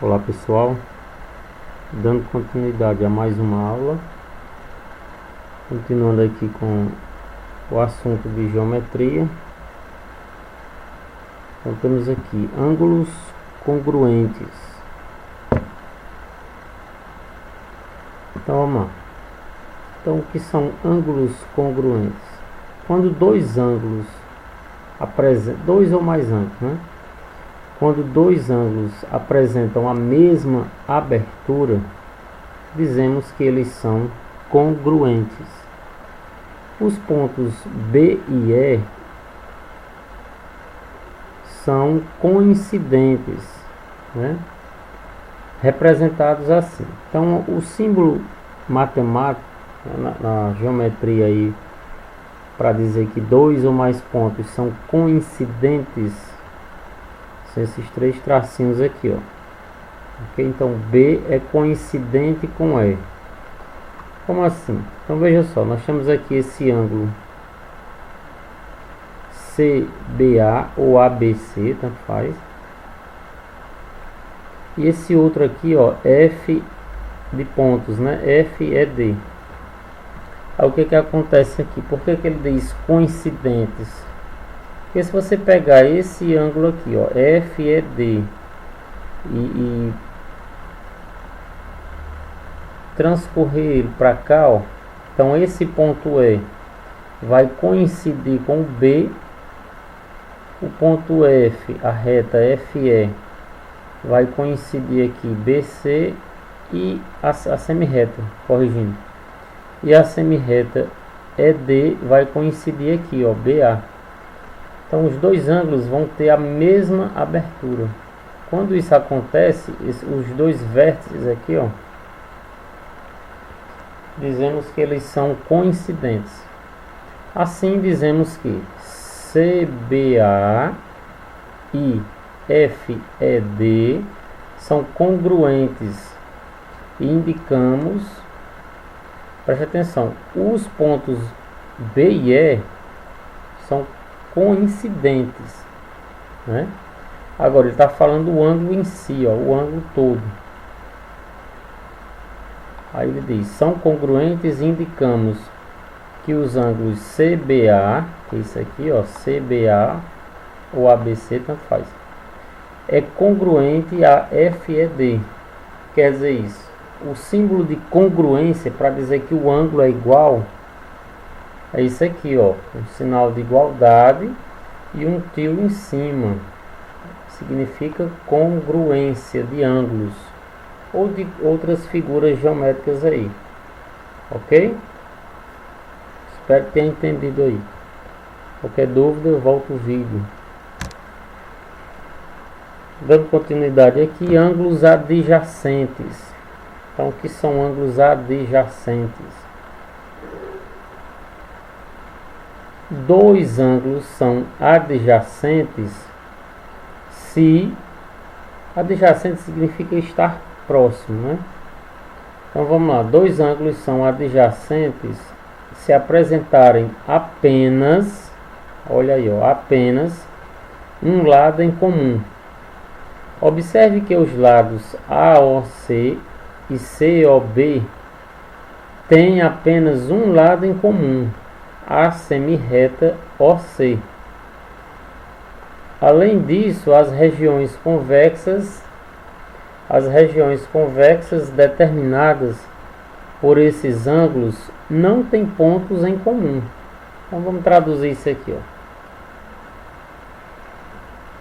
Olá pessoal, dando continuidade a mais uma aula, continuando aqui com o assunto de geometria. Então temos aqui ângulos congruentes. Então vamos lá. Então o que são ângulos congruentes? Quando dois ângulos dois ou mais ângulos, né? Quando dois ângulos apresentam a mesma abertura, dizemos que eles são congruentes. Os pontos B e E são coincidentes, né? Representados assim. Então, o símbolo matemático na geometria aí para dizer que dois ou mais pontos são coincidentes são esses três tracinhos aqui, ó. Ok? Então B é coincidente com E. Como assim? Então veja só, nós temos aqui esse ângulo CBA ou ABC, tanto faz. E esse outro aqui, ó, F de pontos, né? FED. Aí o que que acontece aqui? Por que que ele diz coincidentes? Porque se você pegar esse ângulo aqui, ó, FED, e transcorrer ele para cá, ó, então esse ponto E vai coincidir com o B, o ponto F, a reta FE, vai coincidir aqui BC e a semirreta, corrigindo, e a semirreta ED vai coincidir aqui, ó, BA. Então os dois ângulos vão ter a mesma abertura. Quando isso acontece, os dois vértices aqui, ó, dizemos que eles são coincidentes. Assim dizemos que CBA e FED são congruentes e indicamos, preste atenção, os pontos B e E são coincidentes, né? Agora ele está falando o ângulo em si, ó, o ângulo todo. Aí ele diz, são congruentes e indicamos que os ângulos CBA, que é isso aqui, ó, CBA ou ABC, tanto faz, é congruente a FED. Quer dizer isso, o símbolo de congruência para dizer que o ângulo é igual é isso aqui, ó, um sinal de igualdade e um tio em cima. Significa congruência de ângulos ou de outras figuras geométricas aí. Ok? Espero que tenha entendido aí. Qualquer dúvida, eu volto o vídeo. Dando continuidade aqui, ângulos adjacentes. Então, o que são ângulos adjacentes? Dois ângulos são adjacentes se adjacente significa estar próximo, né? Então vamos lá, dois ângulos são adjacentes se apresentarem apenas, olha aí, ó, apenas um lado em comum. Observe que os lados AOC e COB têm apenas um lado em comum, a semirreta OC. Além disso, as regiões convexas determinadas por esses ângulos não têm pontos em comum. Então vamos traduzir isso aqui, ó.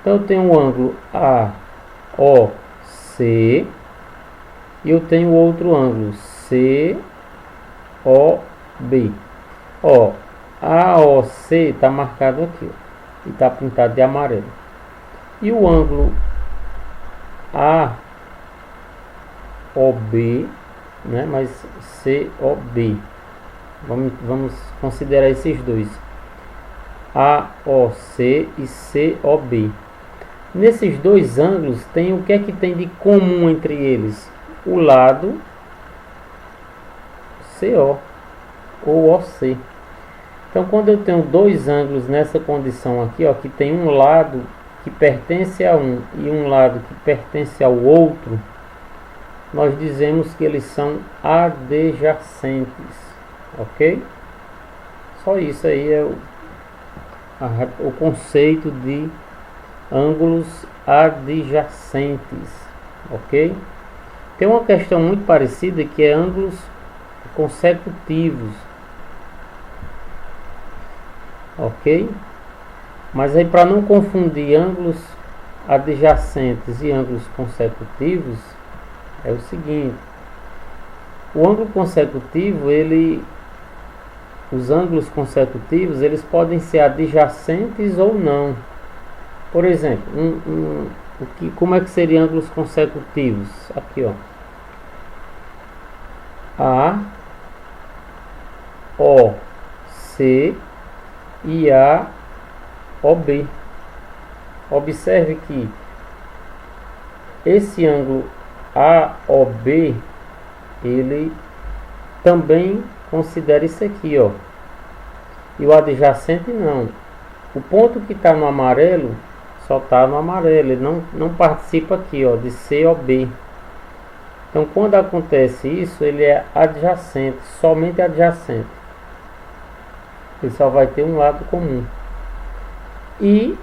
Então eu tenho o ângulo AOC e eu tenho outro ângulo COB. Ó, AOC está marcado aqui, ó, e está pintado de amarelo. E o ângulo AOB, né, mas COB. Vamos considerar esses dois, AOC e COB. Nesses dois ângulos tem o que é que tem de comum entre eles? O lado CO ou OC. Então, quando eu tenho dois ângulos nessa condição aqui, ó, que tem um lado que pertence a um e um lado que pertence ao outro, nós dizemos que eles são adjacentes, ok? Só isso aí é o conceito de ângulos adjacentes, ok? Tem uma questão muito parecida que é ângulos consecutivos, ok? Mas aí, para não confundir ângulos adjacentes e ângulos consecutivos, é o seguinte: o ângulo consecutivo, os ângulos consecutivos, eles podem ser adjacentes ou não. Por exemplo, como é que seriam ângulos consecutivos? Aqui, ó. A, O, C e A, O, B. Observe que esse ângulo AOB, ele também considera isso aqui, ó. E o adjacente não. O ponto que está no amarelo só está no amarelo, ele não participa aqui, ó, de COB. Então, quando acontece isso, ele é adjacente, somente adjacente. Ele só vai ter um lado comum. E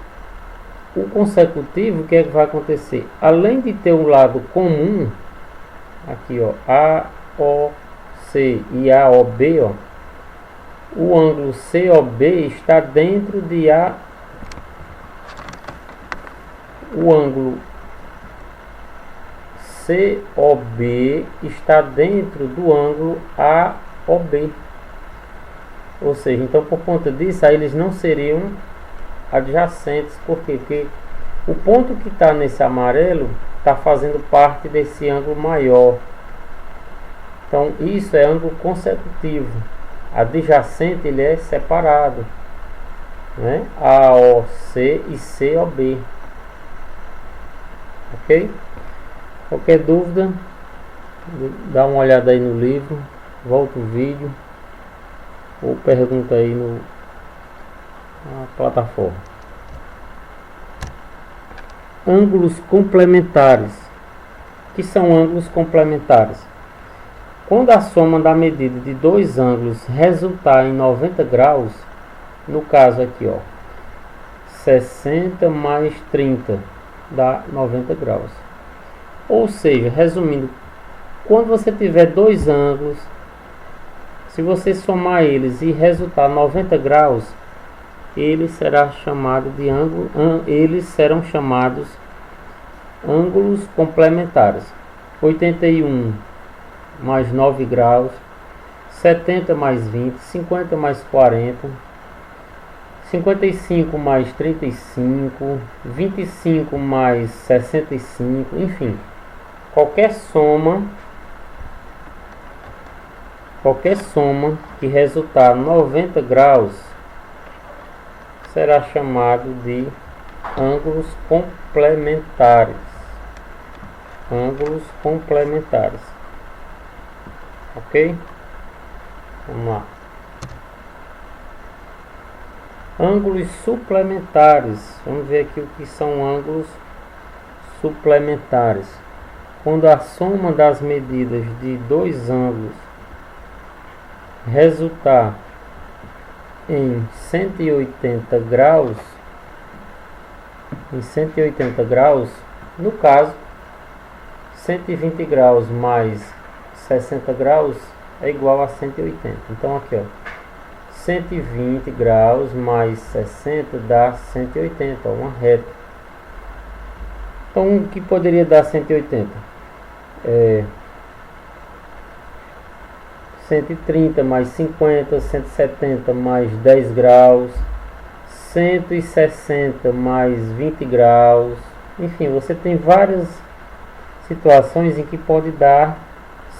o consecutivo, o que é que vai acontecer? Além de ter um lado comum, aqui, ó, AOC e AOB, ó, o ângulo COB está dentro de o ângulo COB está dentro do ângulo AOB. Ou seja, então por conta disso, aí eles não seriam adjacentes. Por quê? Porque o ponto que está nesse amarelo está fazendo parte desse ângulo maior. Então isso é ângulo consecutivo. Adjacente, ele é separado, né? AOC e COB. Ok? Qualquer dúvida, dá uma olhada aí no livro, volta o vídeo ou pergunta aí na plataforma. Ângulos complementares. O que são ângulos complementares? Quando a soma da medida de dois ângulos resultar em 90 graus, no caso aqui, ó, 60 mais 30 dá 90 graus. Ou seja, resumindo, quando você tiver dois ângulos, se você somar eles e resultar 90 graus, ele será chamado de ângulo, eles serão chamados ângulos complementares. 81 mais 9 graus, 70 mais 20, 50 mais 40, 55 mais 35, 25 mais 65, enfim, qualquer soma que resultar 90 graus será chamado de ângulos complementares. Ângulos complementares. Ok? Vamos lá. Ângulos suplementares. Vamos ver aqui o que são ângulos suplementares. Quando a soma das medidas de dois ângulos resultar em 180 graus, no caso, 120 graus mais 60 graus é igual a 180. Então aqui, ó, 120 graus mais 60 dá 180, ó, uma reta. Então o que poderia dar 180? 130 mais 50, 170 mais 10 graus, 160 mais 20 graus. Enfim, você tem várias situações em que pode dar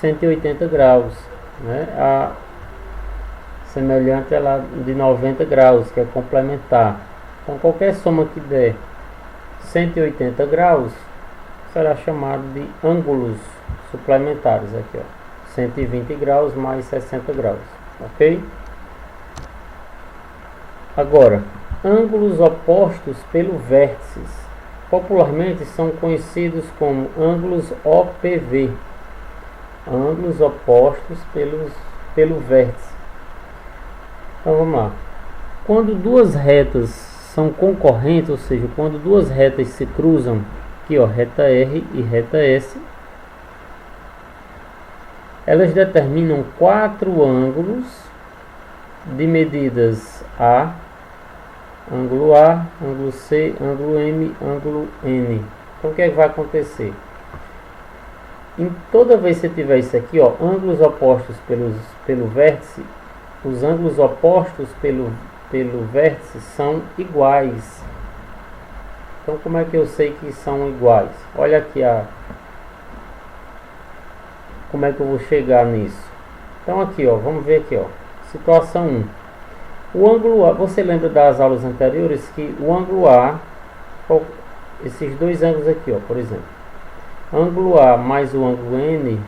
180 graus, né? A semelhante é lá de 90 graus, que é complementar. Então qualquer soma que der 180 graus será chamado de ângulos suplementares. Aqui, ó, 120 graus mais 60 graus, ok? Agora, ângulos opostos pelo vértices popularmente são conhecidos como ângulos OPV. ângulos opostos pelo vértice. Então vamos lá. Quando duas retas são concorrentes, ou seja, quando duas retas se cruzam, aqui ó, reta R e reta S, elas determinam quatro ângulos de medidas A, ângulo C, ângulo M, ângulo N. Então o que é que vai acontecer? Em toda vez que você tiver isso aqui, ó, ângulos opostos pelo vértice, os ângulos opostos pelo vértice são iguais. Então como é que eu sei que são iguais? Olha aqui como é que eu vou chegar nisso. Então aqui ó, vamos ver aqui ó, situação 1. O ângulo A, você lembra das aulas anteriores que o ângulo A, esses dois ângulos aqui ó, por exemplo, ângulo A mais o ângulo N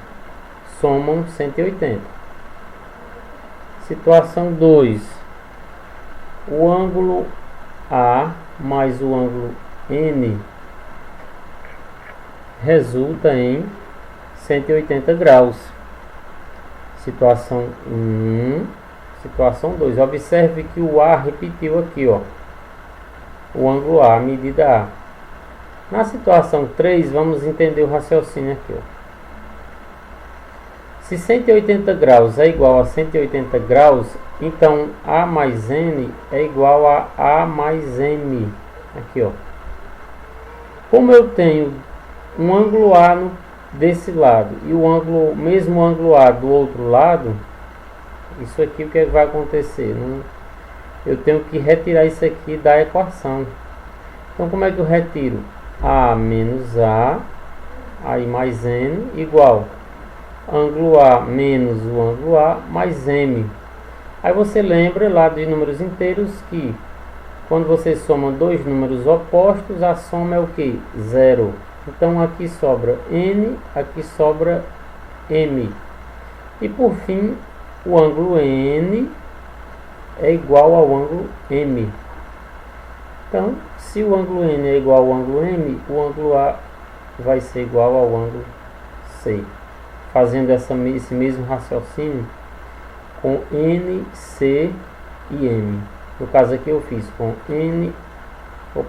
somam 180. Situação 2. O ângulo A mais o ângulo N resulta em 180 graus. Situação 1. Situação 2. Observe que o A repetiu aqui, ó. O ângulo A, a medida A. Na situação 3, vamos entender o raciocínio aqui, ó. Se 180 graus é igual a 180 graus, então A mais N é igual a A mais M. Aqui, ó. Como eu tenho um ângulo A desse lado e o mesmo ângulo A do outro lado, isso aqui o que vai acontecer? Eu tenho que retirar isso aqui da equação. Então como é que eu retiro? A menos A, aí mais N, igual ângulo A menos o ângulo A mais M. Aí você lembra lá de números inteiros que quando você soma dois números opostos, a soma é o que? Zero. Então aqui sobra N, aqui sobra M. E por fim, o ângulo N é igual ao ângulo M. Então, se o ângulo N é igual ao ângulo M, o ângulo A vai ser igual ao ângulo C. Fazendo esse mesmo raciocínio com N, C e M. No caso aqui eu fiz com N. No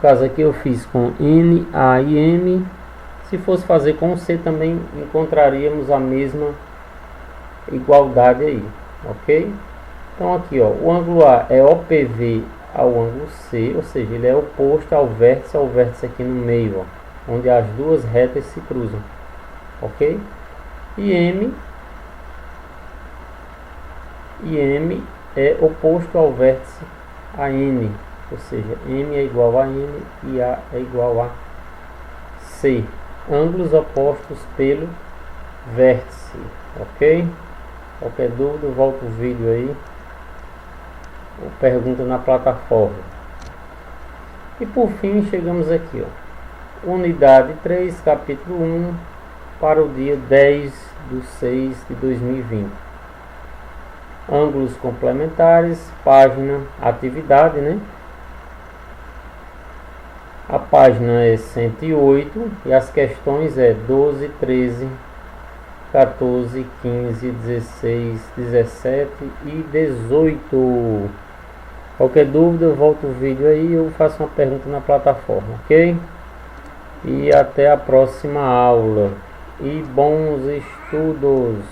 caso aqui eu fiz com N, A e M. Se fosse fazer com C também encontraríamos a mesma igualdade aí, ok? Então aqui ó, o ângulo A é OPV ao ângulo C, ou seja, ele é oposto ao vértice aqui no meio, ó, onde as duas retas se cruzam, ok? E M é oposto ao vértice a N, ou seja, M é igual a N e A é igual a C. Ângulos opostos pelo vértice, ok? Qualquer dúvida, volta o vídeo aí, ou pergunta na plataforma. E por fim chegamos aqui, ó, unidade 3, capítulo 1, para o dia 10/6/2020. Ângulos complementares, página, atividade, né? A página é 108 e as questões é 12, 13, 14, 15, 16, 17 e 18. Qualquer dúvida, eu volto o vídeo aí e eu faço uma pergunta na plataforma, ok? E até a próxima aula. E bons estudos!